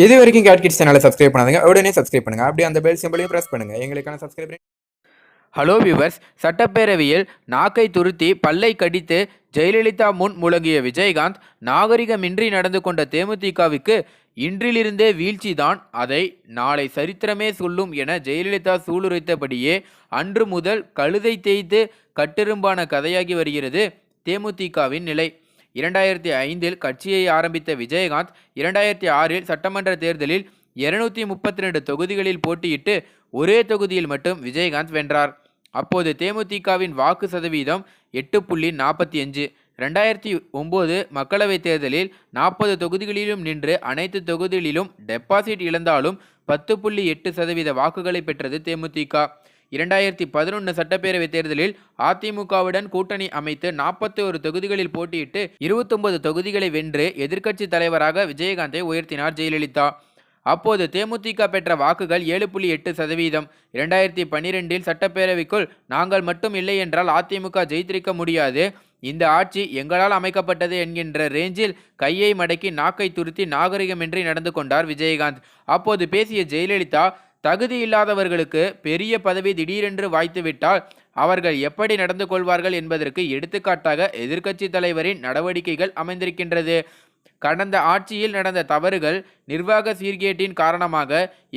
இது வரைக்கும் gate kids சேனலை சப்ஸ்கிரைப் பண்ணாதீங்க, உடனே சப்ஸ்கிரைப் பண்ணுங்க. அப்படியே அந்த பெல் சிம்பளையும் பிரஸ் பண்ணுங்க. எங்களுக்கான சப்ஸ்கிரைப். ஹலோ வியூவர்ஸ், சட்டப்பேரவையில் நாக்கை துருத்தி பல்லை கடித்து ஜெயலலிதா முன் முழங்கிய விஜயகாந்த் நாகரிகமின்றி நடந்து கொண்ட தேமுதிகவுக்கு இன்றிலிருந்தே வீழ்ச்சிதான், அதை நாளை சரித்திரமே சொல்லும் என ஜெயலலிதா சூளுரைத்தபடியே அன்று முதல் கழுதை தேய்த்து கட்டெரும்பான கதையாகி வருகிறது தேமுதிகவின் நிலை. 2005 கட்சியை ஆரம்பித்த விஜயகாந்த் 2006 சட்டமன்ற தேர்தலில் 232 தொகுதிகளில் போட்டியிட்டு ஒரே தொகுதியில் மட்டும் விஜயகாந்த் வென்றார். அப்போது தேமுதிகவின் வாக்கு சதவீதம் 8.45. 2009 மக்களவைத் தேர்தலில் 40 தொகுதிகளிலும் நின்று அனைத்து தொகுதிகளிலும் டெபாசிட் இழந்தாலும் 10.8% வாக்குகளை பெற்றது தேமுதிக. 2011 சட்டப்பேரவைத் தேர்தலில் அதிமுகவுடன் கூட்டணி அமைத்து 41 தொகுதிகளில் போட்டியிட்டு 29 தொகுதிகளை வென்று எதிர்க்கட்சி தலைவராக விஜயகாந்தை உயர்த்தினார் ஜெயலலிதா. அப்போது தேமுதிக பெற்ற வாக்குகள் 7.8%. 2012 சட்டப்பேரவைக்குள் நாங்கள் மட்டும் இல்லை என்றால் அதிமுக ஜெயித்திருக்க முடியாது, இந்த ஆட்சி எங்களால் அமைக்கப்பட்டது என்கின்ற ரேஞ்சில் கையை மடக்கி நாக்கை துருத்தி நாகரிகமின்றி நடந்து கொண்டார் விஜயகாந்த். அப்போது பேசிய ஜெயலலிதா, தகுதி இல்லாதவர்களுக்கு பெரிய பதவி திடீரென்று வாய்த்துவிட்டால் அவர்கள் எப்படி நடந்து கொள்வார்கள் என்பதற்கு எடுத்துக்காட்டாக எதிர்க்கட்சி தலைவரின் நடவடிக்கைகள் அமைந்திருக்கின்றது. கடந்த ஆட்சியில் நடந்த தவறுகள், நிர்வாக சீர்கேட்டின் காரணமாக,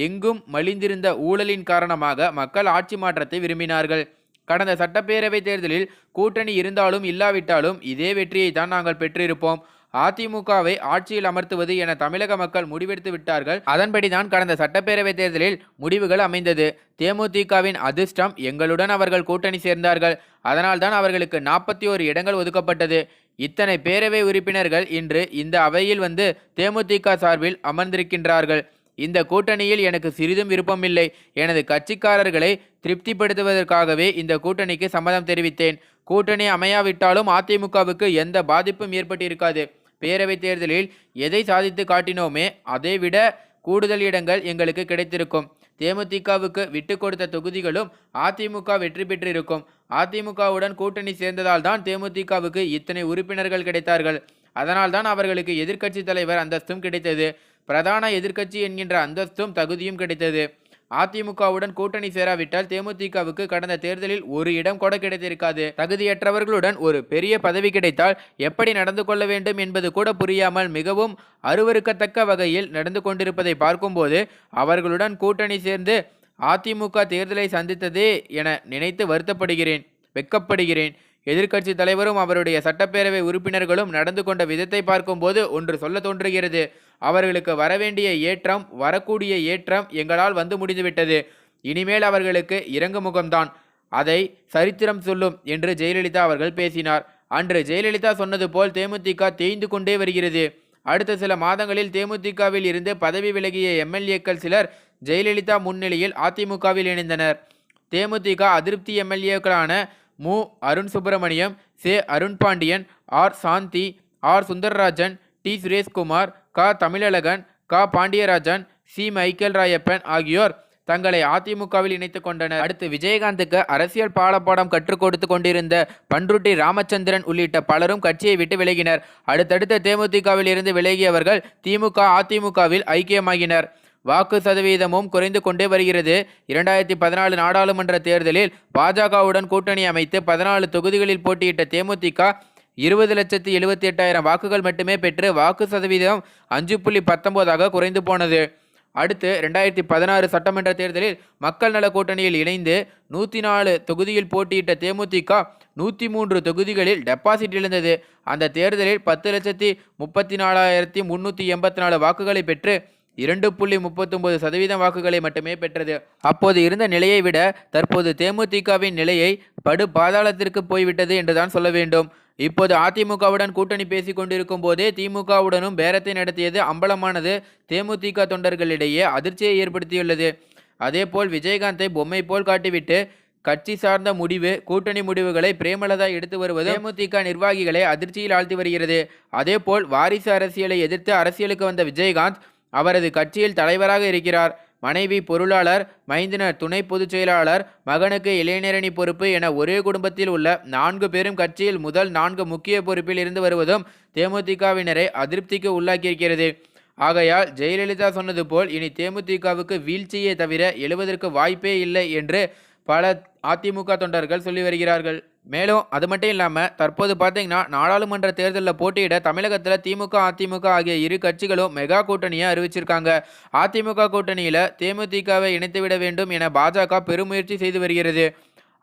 எங்கும் மலிந்திருந்த ஊழலின் காரணமாக மக்கள் ஆட்சி மாற்றத்தை விரும்பினார்கள். கடந்த சட்டப்பேரவை தேர்தலில் கூட்டணி இருந்தாலும் இல்லாவிட்டாலும் இதே வெற்றியை தான் நாங்கள் பெற்றிருப்போம். அதிமுகவை ஆட்சியில் அமர்த்துவது என தமிழக மக்கள் முடிவெடுத்து விட்டார்கள். அதன்படிதான் கடந்த சட்டப்பேரவை தேர்தலில் முடிவுகள் அமைந்தது. தேமுதிகவின் அதிர்ஷ்டம், எங்களுடன் அவர்கள் கூட்டணி சேர்ந்தார்கள். அதனால்தான் அவர்களுக்கு 41 இடங்கள் ஒதுக்கப்பட்டது. இத்தனை பேரவை உறுப்பினர்கள் இன்று இந்த அவையில் வந்து தேமுதிக சார்பில் அமர்ந்திருக்கின்றார்கள். இந்த கூட்டணியில் எனக்கு சிறிதும் விருப்பமில்லை. எனது கட்சிக்காரர்களை திருப்திப்படுத்துவதற்காகவே இந்த கூட்டணிக்கு சம்மதம் தெரிவித்தேன். கூட்டணி அமையாவிட்டாலும் அதிமுகவுக்கு எந்த பாதிப்பும் ஏற்பட்டிருக்காது. பேரவைத் தேர்தலில் எதை சாதித்து காட்டினோமே அதைவிட கூடுதல் இடங்கள் எங்களுக்கு கிடைத்திருக்கும். தேமுதிகவுக்கு விட்டு கொடுத்த தொகுதிகளும் அதிமுக வெற்றி பெற்றிருக்கும். அதிமுகவுடன் கூட்டணி சேர்ந்ததால் தான் தேமுதிகவுக்கு இத்தனை உறுப்பினர்கள் கிடைத்தார்கள். அதனால் தான் அவர்களுக்கு எதிர்க்கட்சி தலைவர் அந்தஸ்தும் கிடைத்தது. பிரதான எதிர்க்கட்சி என்கின்ற அந்தஸ்தும் தகுதியும் கிடைத்தது. அதிமுகவுடன் கூட்டணி சேராவிட்டால் தேமுதிகவுக்கு கடந்த தேர்தலில் ஒரு இடம் கூட கிடைத்திருக்காது. தகுதியற்றவர்களுடன் ஒரு பெரிய பதவி கிடைத்தால் எப்படி நடந்து கொள்ள வேண்டும் என்பது கூட புரியாமல் மிகவும் அருவருக்கத்தக்க வகையில் நடந்து கொண்டிருப்பதை பார்க்கும்போது அவர்களுடன் கூட்டணி சேர்ந்து அதிமுக தேர்தலை சந்தித்ததே என நினைத்து வருத்தப்படுகிறேன், வெட்கப்படுகிறேன். எதிர்க்கட்சி தலைவரும் அவருடைய சட்டப்பேரவை உறுப்பினர்களும் நடந்து கொண்ட விதத்தை பார்க்கும்போது ஒன்று சொல்ல தோன்றுகிறது. அவர்களுக்கு வரவேண்டிய ஏற்றம், வரக்கூடிய ஏற்றம் எங்களால் வந்து முடிந்துவிட்டது. இனிமேல் அவர்களுக்கு இறங்கு முகம்தான், அதை சரித்திரம் சொல்லும் என்று ஜெயலலிதா அவர்கள் பேசினார். அன்று ஜெயலலிதா சொன்னது போல் தேமுதிக தேய்ந்து கொண்டே வருகிறது. அடுத்த சில மாதங்களில் தேமுதிகவில் இருந்து பதவி விலகிய எம்எல்ஏக்கள் சிலர் ஜெயலலிதா முன்னிலையில் அதிமுகவில் இணைந்தனர். தேமுதிக அதிருப்தி எம்எல்ஏக்களான மு. அருண் சுப்பிரமணியம், சே. அருண்பாண்டியன், ஆர். சாந்தி, ஆர். சுந்தரராஜன், டி. சுரேஷ்குமார், க. தமிழழகன், க. பாண்டியராஜன், சி. மைக்கேல் ராயப்பன் ஆகியோர் தங்களை அதிமுகவில் இணைத்துக் கொண்டனர். அடுத்து விஜயகாந்துக்கு அரசியல் பாலப்பாடம் கற்றுக் கொடுத்து கொண்டிருந்த பன்ருட்டி ராமச்சந்திரன் உள்ளிட்ட பலரும் கட்சியை விட்டு விலகினர். அடுத்தடுத்த தேமுதிகவில் இருந்து விலகியவர்கள் திமுக, அதிமுகவில் ஐக்கியமாகினர். வாக்கு சதவீதமும் குறைந்து கொண்டே வருகிறது. 2014 நாடாளுமன்ற தேர்தலில் பாஜகவுடன் கூட்டணி அமைத்து 14 தொகுதிகளில் போட்டியிட்ட தேமுதிக 20,78,000 வாக்குகள் மட்டுமே பெற்று வாக்கு சதவீதம் 5.19 குறைந்து போனது. அடுத்து 2016 சட்டமன்ற தேர்தலில் மக்கள் நல கூட்டணியில் இணைந்து 104 தொகுதியில் போட்டியிட்ட தேமுதிக 103 தொகுதிகளில் டெபாசிட் இழந்தது. அந்த தேர்தலில் 10,34,384 வாக்குகளை பெற்று 2.39% வாக்குகளை மட்டுமே பெற்றது. அப்போது இருந்த நிலையை விட தற்போது தேமுதிகவின் நிலையை படு பாதாளத்திற்கு போய்விட்டது என்றுதான் சொல்ல வேண்டும். இப்போது அதிமுகவுடன் கூட்டணி பேசிக் கொண்டிருக்கும் போதே திமுகவுடனும் பேரத்தை நடத்தியது அம்பலமானது தேமுதிக தொண்டர்களிடையே அதிர்ச்சியை ஏற்படுத்தியுள்ளது. அதேபோல் விஜயகாந்தை பொம்மை போல் காட்டிவிட்டு கட்சி சார்ந்த முடிவு, கூட்டணி முடிவுகளை பிரேமலதா எடுத்து வருவது தேமுதிக நிர்வாகிகளை அதிர்ச்சியில் ஆழ்த்தி வருகிறது. அதேபோல் வாரிசு அரசியலை எதிர்த்து அரசியலுக்கு வந்த விஜயகாந்த் அவரது கட்சியில் தலைவராக இருக்கிறார். மனைவி பொருளாளர், மைந்தனர் துணை பொதுச் செயலாளர், மகனுக்கு இளைஞரணி பொறுப்பு என ஒரே குடும்பத்தில் உள்ள 4 பேரும் கட்சியில் முதல் 4 முக்கிய பொறுப்பில் இருந்து வருவதும் தேமுதிகவினரை அதிருப்திக்கு உள்ளாக்கியிருக்கிறது. ஆகையால் ஜெயலலிதா சொன்னது போல் இனி தேமுதிகவுக்கு வீழ்ச்சியே தவிர எழுவதற்கு வாய்ப்பே இல்லை என்று பல அதிமுக தொண்டர்கள் சொல்லி வருகிறார்கள். மேலும் அது மட்டும் இல்லாமல் தற்போது பார்த்தீங்கன்னா நாடாளுமன்ற தேர்தலில் போட்டியிட தமிழகத்தில் திமுக அதிமுக ஆகிய இரு கட்சிகளும் மெகா கூட்டணியை அறிவிச்சிருக்காங்க. அதிமுக கூட்டணியில் தேமுதிகவை இணைத்துவிட வேண்டும் என பாஜக பெருமுயற்சி செய்து வருகிறது.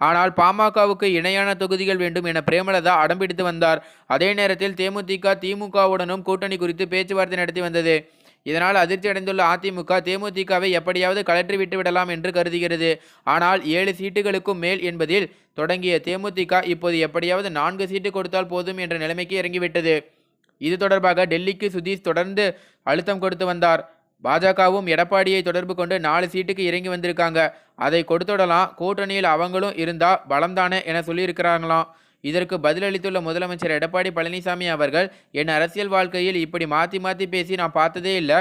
ஆனால் பாமகவுக்கு இணையான தொகுதிகள் வேண்டும் என பிரேமலதா அடம்பிடித்து வந்தார். அதே நேரத்தில் தேமுதிக திமுகவுடனும் கூட்டணி குறித்து பேச்சுவார்த்தை நடத்தி வந்தது. இதனால் அதிர்ச்சி அடைந்துள்ள அதிமுக தேமுதிகவை எப்படியாவது கழற்றி விட்டு விடலாம் என்று கருதுகிறது. ஆனால் 7 சீட்டுகளுக்கும் மேல் என்பதில் தொடங்கிய தேமுதிக இப்போது எப்படியாவது 4 சீட்டு கொடுத்தால் போதும் என்ற நிலைமைக்கு இறங்கிவிட்டது. இது தொடர்பாக டெல்லிக்கு சுதீஷ் தொடர்ந்து அழுத்தம் கொடுத்து வந்தார். பாஜகவும் எடப்பாடியை தொடர்பு கொண்டு 4 சீட்டுக்கு இறங்கி வந்திருக்காங்க. அதை கொடுத்துடலாம், கூட்டணியில் அவங்களும் இருந்தா பலம்தானே என சொல்லியிருக்கிறாங்களாம். இதற்கு பதிலளித்துள்ள முதலமைச்சர் எடப்பாடி பழனிசாமி அவர்கள், என் அரசியல் வாழ்க்கையில் இப்படி மாற்றி மாற்றி பேசி நான் பார்த்ததே இல்லை.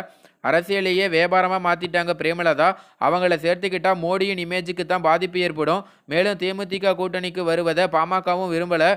அரசியலையே வியாபாரமாக மாற்றிட்டாங்க பிரேமலதா. அவங்கள சேர்த்துக்கிட்டா மோடியின் இமேஜுக்கு தான் பாதிப்பு ஏற்படும். மேலும் தேமுதிக கூட்டணிக்கு வருவதை பாமகவும் விரும்பலை.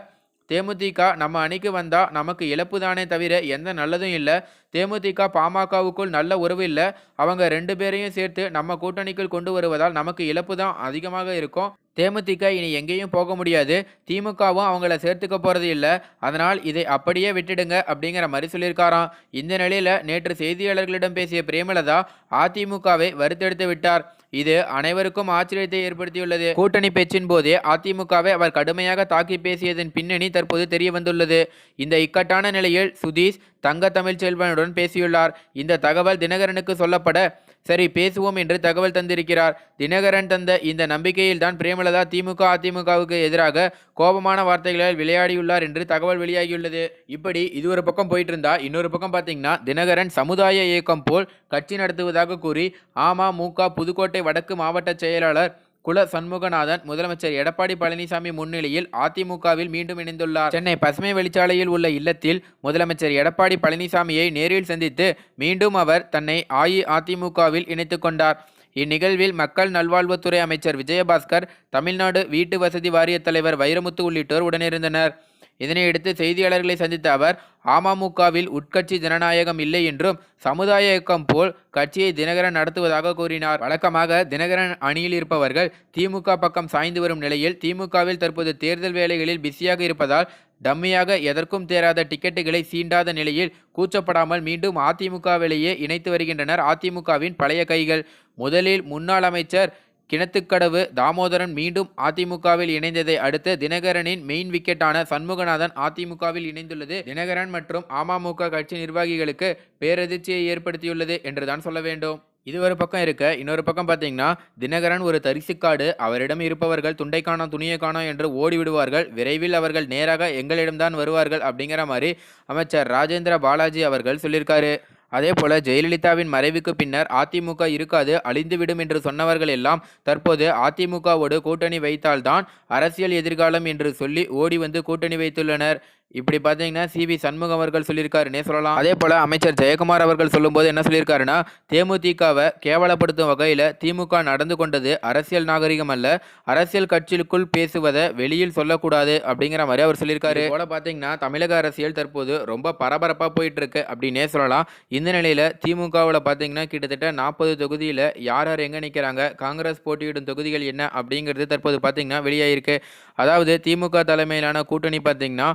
தேமுதிக நம்ம அணிக்கு வந்தா நமக்கு இழப்பு தானே தவிர எந்த நல்லதும் இல்லை. தேமுதிக பாமகவுக்குள் நல்ல உறவு இல்லை. அவங்க 2 பேரையும் சேர்த்து நம்ம கூட்டணிக்குள் கொண்டு வருவதால் நமக்கு இழப்பு தான் அதிகமாக இருக்கும். தேமுதிக இனி எங்கேயும் போக முடியாது. திமுகவும் அவங்கள சேர்த்துக்க போறது இல்லை. அதனால் இதை அப்படியே விட்டுடுங்க அப்படிங்கிற மாதிரி சொல்லியிருக்காராம். இந்த நிலையில நேற்று செய்தியாளர்களிடம் பேசிய பிரேமலதா அதிமுகவை வறுத்தெடுத்து விட்டார். இது அனைவருக்கும் ஆச்சரியத்தை ஏற்படுத்தியுள்ளது. கூட்டணி பேச்சின் போதே அதிமுகவை அவர் கடுமையாக தாக்கி பேசியதன் பின்னணி தற்போது தெரிய வந்துள்ளது. இந்த இக்கட்டான நிலையில் சுதீஷ் தங்க தமிழ்ச்செல்வனுடன் பேசியுள்ளார். இந்த தகவல் தினகரனுக்கு சொல்லப்பட சரி பேசுவோம் என்று தகவல் தந்திருக்கிறார். தினகரன் தந்த இந்த நம்பிக்கையில் தான் பிரேமலதா திமுக அதிமுகவுக்கு எதிராக கோபமான வார்த்தைகளால் விளையாடியுள்ளார் என்று தகவல் வெளியாகியுள்ளது. இப்படி இது ஒரு பக்கம் போயிட்டு இருந்தா இன்னொரு பக்கம் பார்த்தீங்கன்னா தினகரன் சமுதாய இயக்கம் போல் கட்சி நடத்துவதாக கூறி அமமுக புதுக்கோட்டை வடக்கு மாவட்ட செயலாளர் குல சண்முகநாதன் முதலமைச்சர் எடப்பாடி பழனிசாமி முன்னிலையில் அதிமுகவில் மீண்டும் இணைந்துள்ளார். சென்னை பசுமை வெளிச்சாலையில் உள்ள இல்லத்தில் முதலமைச்சர் எடப்பாடி பழனிசாமியை நேரில் சந்தித்து மீண்டும் அவர் தன்னை அஇஅதிமுகவில் இணைத்துக் கொண்டார். இந்நிகழ்வில் மக்கள் நல்வாழ்வுத்துறை அமைச்சர் விஜயபாஸ்கர், தமிழ்நாடு வீட்டு வசதி வாரிய தலைவர் வைரமுத்து உள்ளிட்டோர் உடனிருந்தனர். இதனையடுத்து செய்தியாளர்களை சந்தித்த அவர் அமமுகவில் உட்கட்சி ஜனநாயகம் இல்லை என்றும் சமுதாய இயக்கம் போல் கட்சியை தினகரன் நடத்துவதாக கூறினார். வழக்கமாக தினகரன் அணியில் இருப்பவர்கள் திமுக பக்கம் சாய்ந்து வரும் நிலையில் திமுகவில் தற்போது தேர்தல் வேலைகளில் பிஸியாக இருப்பதால் டம்மியாக எதற்கும் தேராத டிக்கெட்டுகளை சீண்டாத நிலையில் கூச்சப்படாமல் மீண்டும் அதிமுகவிலேயே இணைத்து வருகின்றனர் அதிமுகவின் பழைய கைகள். முதலில் முன்னாள் அமைச்சர் கிணத்துக்கடவு தாமோதரன் மீண்டும் அதிமுகவில் இணைந்ததை அடுத்து தினகரனின் மெயின் விக்கெட்டான சண்முகநாதன் அதிமுகவில் இணைந்துள்ளது தினகரன் மற்றும் அமமுக கட்சி நிர்வாகிகளுக்கு பேரதிர்ச்சியை ஏற்படுத்தியுள்ளது என்றுதான் சொல்ல வேண்டும். இது ஒரு பக்கம் இருக்க, இன்னொரு பக்கம் பார்த்தீங்கன்னா தினகரன் ஒரு தரிசுக்காடு. அவரிடம் இருப்பவர்கள் துண்டை காணோம் துணியை காணோம் என்று ஓடிவிடுவார்கள். விரைவில் அவர்கள் நேராக எங்களிடம்தான் வருவார்கள் அப்படிங்கிற மாதிரி அமைச்சர் ராஜேந்திர பாலாஜி அவர்கள் சொல்லியிருக்காரு. அதே போல ஜெயலலிதாவின் மறைவுக்கு பின்னர் அதிமுக இருக்காது, அழிந்துவிடும் என்று சொன்னவர்கள் எல்லாம் தற்போது அதிமுகவோடு கூட்டணி வைத்தால்தான் அரசியல் எதிர்காலம் என்று சொல்லி ஓடி வந்து கூட்டணி வைத்துள்ளனர். இப்படி பார்த்தீங்கன்னா CV சண்முகம் அவர்கள் சொல்லியிருக்காருன்னே சொல்லலாம். அதே போல அமைச்சர் ஜெயக்குமார் அவர்கள் சொல்லும்போது என்ன சொல்லியிருக்காருன்னா, தேமுதிகவை கேவலப்படுத்தும் வகையில் திமுக நடந்து கொண்டது அரசியல் நாகரிகம் அல்ல, அரசியல் கட்சிக்குள் பேசுவதை வெளியில் சொல்லக்கூடாது அப்படிங்கிற மாதிரி அவர் சொல்லியிருக்காரு. போல பார்த்தீங்கன்னா தமிழக அரசியல் தற்போது ரொம்ப பரபரப்பாக போயிட்டு இருக்கு அப்படின்னே சொல்லலாம். இந்த நிலையில் திமுகவில் பார்த்தீங்கன்னா கிட்டத்தட்ட 40 தொகுதியில் யார் யார் எங்கே நிற்கிறாங்க, காங்கிரஸ் போட்டியிடும் தொகுதிகள் என்ன அப்படிங்கிறது தற்போது பார்த்தீங்கன்னா வெளியாயிருக்கு. அதாவது திமுக தலைமையிலான கூட்டணி பார்த்தீங்கன்னா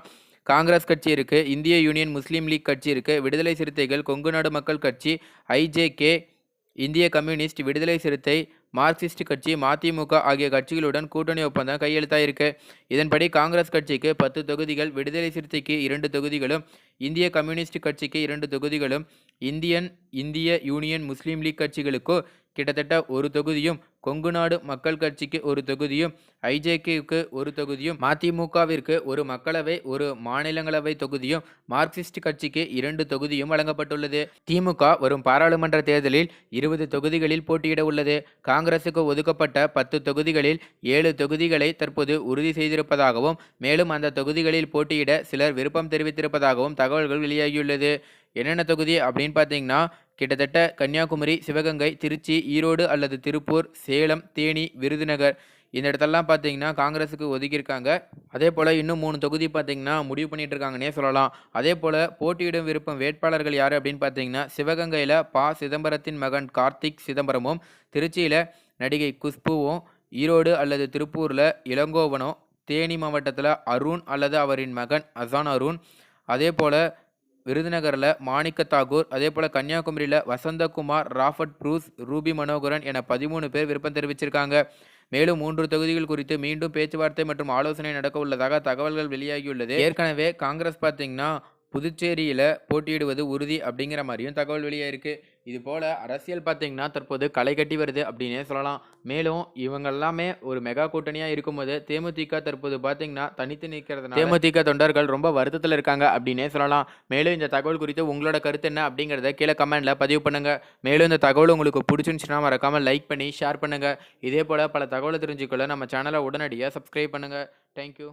காங்கிரஸ் கட்சி இருக்கு, இந்திய யூனியன் முஸ்லீம் லீக் கட்சி இருக்கு, விடுதலை சிறுத்தைகள், கொங்குநாடு மக்கள் கட்சி, IJK, இந்திய கம்யூனிஸ்ட், விடுதலை சிறுத்தை, மார்க்சிஸ்ட் கட்சி, மதிமுக ஆகிய கட்சிகளுடன் கூட்டணி ஒப்பந்தம் கையெழுத்தாயிருக்கு. இதன்படி காங்கிரஸ் கட்சிக்கு 10 தொகுதிகள், விடுதலை சிறுத்தைக்கு 2 தொகுதிகளும், இந்திய கம்யூனிஸ்ட் கட்சிக்கு 2 தொகுதிகளும், இந்திய யூனியன் முஸ்லீம் லீக் கட்சிகளுக்கு கிட்டத்தட்ட 1 தொகுதியும், கொங்குநாடு மக்கள் கட்சிக்கு 1 தொகுதியும், IJKக்கு 1 தொகுதியும், மதிமுகவிற்கு 1 மக்களவை 1 மாநிலங்களவை தொகுதியும், மார்க்சிஸ்ட் கட்சிக்கு 2 தொகுதியும் வழங்கப்பட்டுள்ளது. திமுக வரும் பாராளுமன்ற தேர்தலில் 20 தொகுதிகளில் போட்டியிட உள்ளது. காங்கிரசுக்கு ஒதுக்கப்பட்ட 10 தொகுதிகளில் 7 தொகுதிகளை தற்போது உறுதி செய்திருப்பதாகவும் மேலும் அந்த தொகுதிகளில் போட்டியிட சிலர் விருப்பம் தெரிவித்திருப்பதாகவும் தகவல்கள் வெளியாகியுள்ளது. என்னென்ன தொகுதி அப்படின்னு பார்த்தீங்கன்னா கிட்டத்தட்ட கன்னியாகுமரி, சிவகங்கை, திருச்சி, ஈரோடு அல்லது திருப்பூர், சேலம், தேனி, விருதுநகர் இந்த இடத்தெல்லாம் பார்த்தீங்கன்னா காங்கிரஸுக்கு ஒதுக்கியிருக்காங்க. அதே போல் இன்னும் 3 தொகுதி பார்த்தீங்கன்னா முடிவு பண்ணிட்டு இருக்காங்கன்னே சொல்லலாம். அதே போல் போட்டியிடும் விருப்பம் வேட்பாளர்கள் யார் அப்படின்னு பார்த்தீங்கன்னா, சிவகங்கையில் சிதம்பரத்தின் மகன் கார்த்திக் சிதம்பரமும், திருச்சியில் நடிகை குஷ்புவும், ஈரோடு அல்லது திருப்பூரில் இளங்கோவனும், தேனி மாவட்டத்தில் அருண் அல்லது அவரின் மகன் அசான் அருண், அதே போல் விருதுநகரில் மாணிக்க தாகூர், அதே போல் கன்னியாகுமரியில் Vasanthakumar, Robert Bruce, Ruby Manoharan என 13 பேர் விருப்பம் தெரிவிச்சிருக்காங்க. மேலும் 3 தொகுதிகள் குறித்து மீண்டும் பேச்சுவார்த்தை மற்றும் ஆலோசனை நடக்க உள்ளதாக தகவல்கள் வெளியாகியுள்ளது. ஏற்கனவே காங்கிரஸ் பார்த்தீங்கன்னா புதுச்சேரியில் போட்டியிடுவது உறுதி அப்படிங்கிற மாதிரியும் தகவல் வெளியாயிருக்கு. இது போல் அரசியல் பார்த்தீங்கன்னா தற்போது களை கட்டி வருது அப்படின்னே சொல்லலாம். மேலும் இவங்க எல்லாமே ஒரு மெகா கூட்டணியாக இருக்கும்போது தேமுதிக தற்போது பார்த்தீங்கன்னா தனித்து நிற்கிறதுனால தேமுதிக தொண்டர்கள் ரொம்ப வருத்தத்தில் இருக்காங்க அப்படின்னே சொல்லலாம். மேலும் இந்த தகவல் குறித்து உங்களோட கருத்து என்ன அப்படிங்கிறத கீழே கமெண்ட்ல பதிவு பண்ணுங்க. மேலும் இந்த தகவல் உங்களுக்கு பிடிச்சிருந்துச்சுன்னா மறக்காமல் லைக் பண்ணி ஷேர் பண்ணுங்க. இதே போல் பல தகவலை தெரிஞ்சுக்கொள்ள நம்ம சேனலை உடனடியாக சப்ஸ்கிரைப் பண்ணுங்க. தேங்க்யூ.